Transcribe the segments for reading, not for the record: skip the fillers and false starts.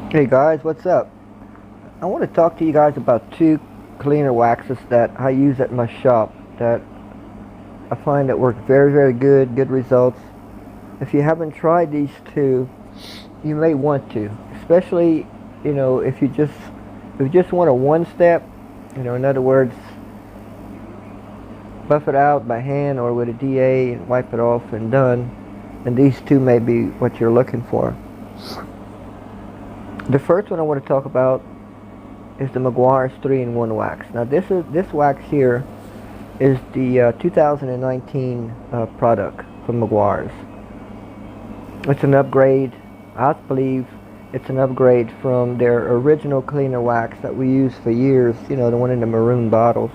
Hey guys, what's up? I want to talk to you guys about two cleaner waxes that I use at my shop that I find that work very good results. If you haven't tried these two, you may want to, especially if you just want a one step, in other words, buff it out by hand or with a DA and wipe it off and done. And these two may be what you're looking for. The first one I want to talk about is the Meguiars 3-in-1 Wax. Now this wax here is the 2019 product from Meguiars. It's an upgrade. I believe it's an upgrade from their original cleaner wax that we used for years, the one in the maroon bottles.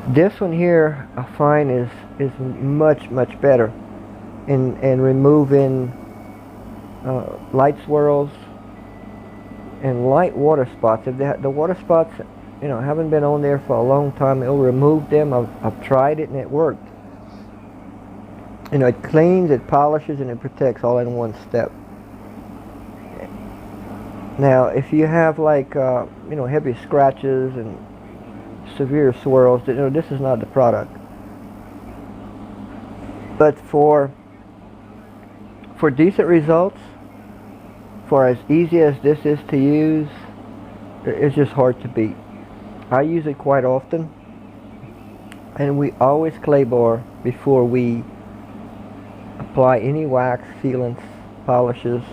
This one here I find is much better in removing light swirls and light water spots. If the water spots haven't been on there for a long time, it'll remove them. I've tried it and it worked. It cleans, it polishes, and it protects all in one step. Now if you have like heavy scratches and severe swirls, this is not the product. But for decent results, for as easy as this is to use, it's just hard to beat. I use it quite often, and we always clay bar before we apply any wax, sealants, polishes.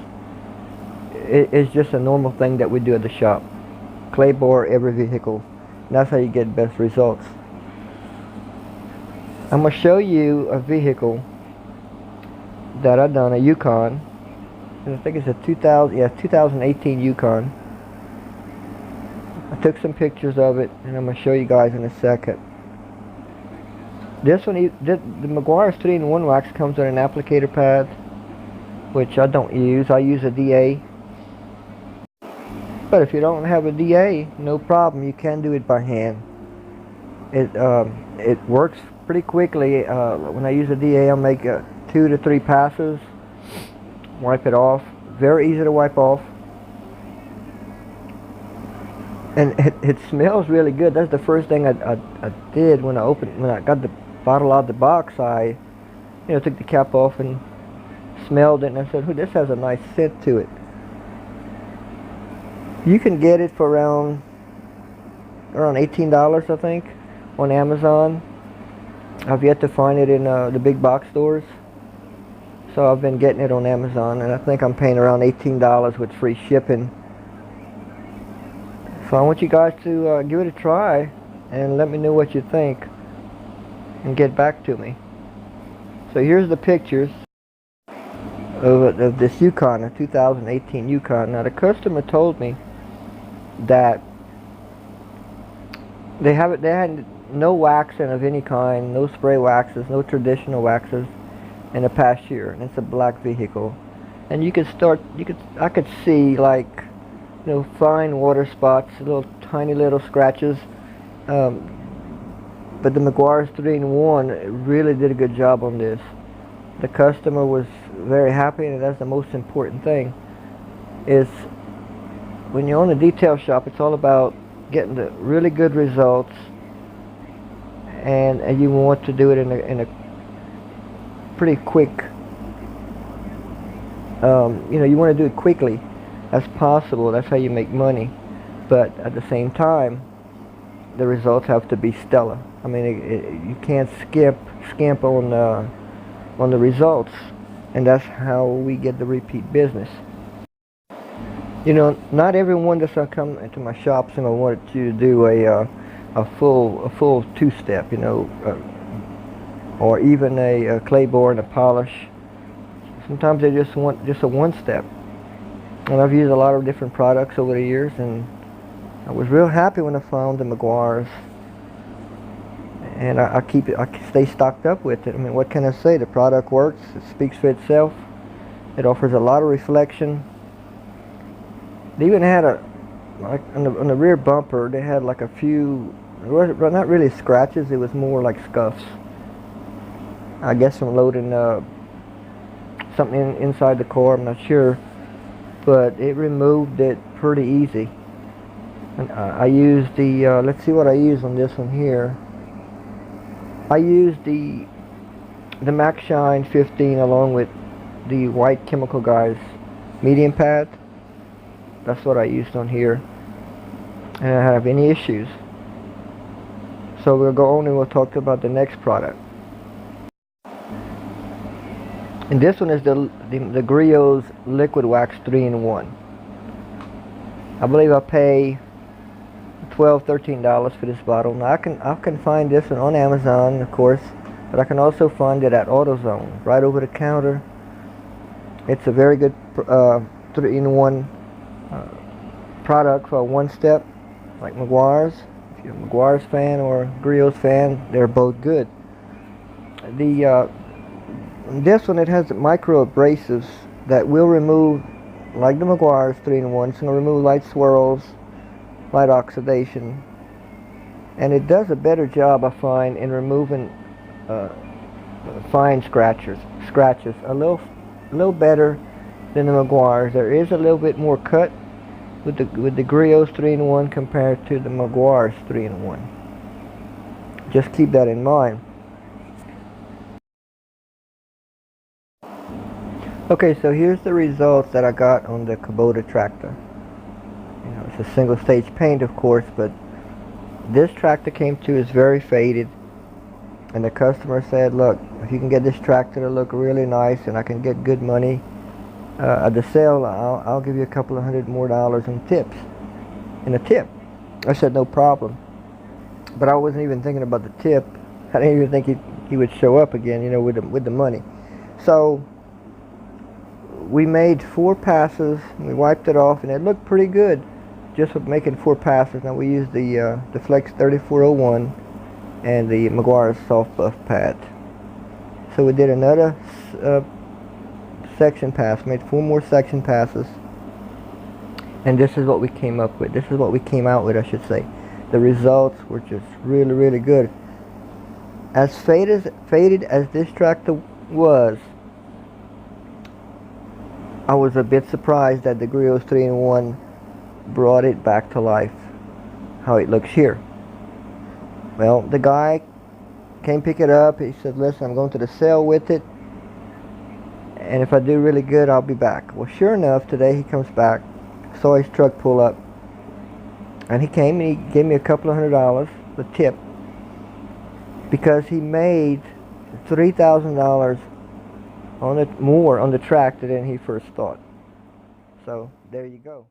It's just a normal thing that we do at the shop. Clay bar every vehicle. And that's how you get best results. I'm going to show you a vehicle that I've done, a Yukon. I think it's a 2018 Yukon. I took some pictures of it, and I'm going to show you guys in a second. This one, the Meguiars 3-in-1 Wax comes with an applicator pad, which I don't use. I use a DA. But if you don't have a DA, no problem. You can do it by hand. It works pretty quickly. When I use a DA, I'll make 2 to 3 passes. Wipe it off. Very easy to wipe off. And it smells really good. That's the first thing I did when I got the bottle out of the box. I took the cap off and smelled it, and I said, "Oh, this has a nice scent to it." You can get it for around $18, I think, on Amazon. I've yet to find it in the big box stores, so I've been getting it on Amazon, and I think I'm paying around $18 with free shipping. So I want you guys to give it a try and let me know what you think and get back to me. So here's the pictures of this Yukon, a 2018 Yukon. Now the customer told me that they had no waxing of any kind, no spray waxes, no traditional waxes in the past year, and it's a black vehicle. And I could see like fine water spots, tiny little scratches. But the Meguiars 3-in-1 really did a good job on this. The customer was very happy, and that's the most important thing. Is when you own a detail shop, it's all about getting the really good results, and you want to do it in a pretty quick. You want to do it quickly as possible. That's how you make money. But at the same time, the results have to be stellar. I mean, you can't skimp on the results, and that's how we get the repeat business. Not everyone that's gonna come into my shops and I want you to do a full two-step, or even a clay bar and a polish. Sometimes they just want just a one-step. And I've used a lot of different products over the years, and I was real happy when I found the Meguiars. And I stay stocked up with it. I mean, what can I say? The product works. It speaks for itself. It offers a lot of reflection. They even had on the rear bumper, they had like a few, not really scratches, it was more like scuffs. I guess from loading something inside the car, I'm not sure. but it removed it pretty easy. And I used the, let's see what I use on this one here. I used the Max Shine 15 along with the White Chemical Guys medium pad. That's what I used on here, and I don't have any issues. So we'll go on and we'll talk about the next product. And this one is the Griots Liquid Wax 3-in-1. I believe I pay $12, $13 for this bottle. Now I can find this one on Amazon, of course, but I can also find it at AutoZone, right over the counter. It's a very good 3-in-1 product for one step, like Meguiars. If you're a Meguiars fan or a Griots fan, they're both good. This one, it has micro abrasives that will remove, like the Meguiars 3-in-1, it's going to remove light swirls, light oxidation, and it does a better job, I find, in removing fine scratches a little better than the Meguiars. There is a little bit more cut with the Griots 3-in-1 compared to the Meguiars 3-in-1. Just keep that in mind. Okay, so here's the results that I got on the Kubota tractor. You know, it's a single stage paint, of course, but this tractor came to is very faded, and the customer said, look, if you can get this tractor to look really nice and I can get good money at the sale, I'll give you a couple of $100 more in tips. In a tip. I said no problem, but I wasn't even thinking about the tip. I didn't even think he would show up again, you know, with the money. So we made 4 passes, we wiped it off, and it looked pretty good just with making 4 passes. Now we used the Flex 3401 and the Meguiars soft buff pad. So we did another section pass, made 4 more section passes, and this is what we came up with. This is what we came out with, I should say. The results were just really, really good. As faded as this tractor was, I was a bit surprised that the Griots 3-in-1 brought it back to life, how it looks here. Well, the guy came pick it up. He said, listen, I'm going to the sale with it, and if I do really good, I'll be back. Well, sure enough, today he comes back, saw his truck pull up, and he came and he gave me a couple of $100, the tip, because he made $3,000 more on the tractor than he first thought. So there you go.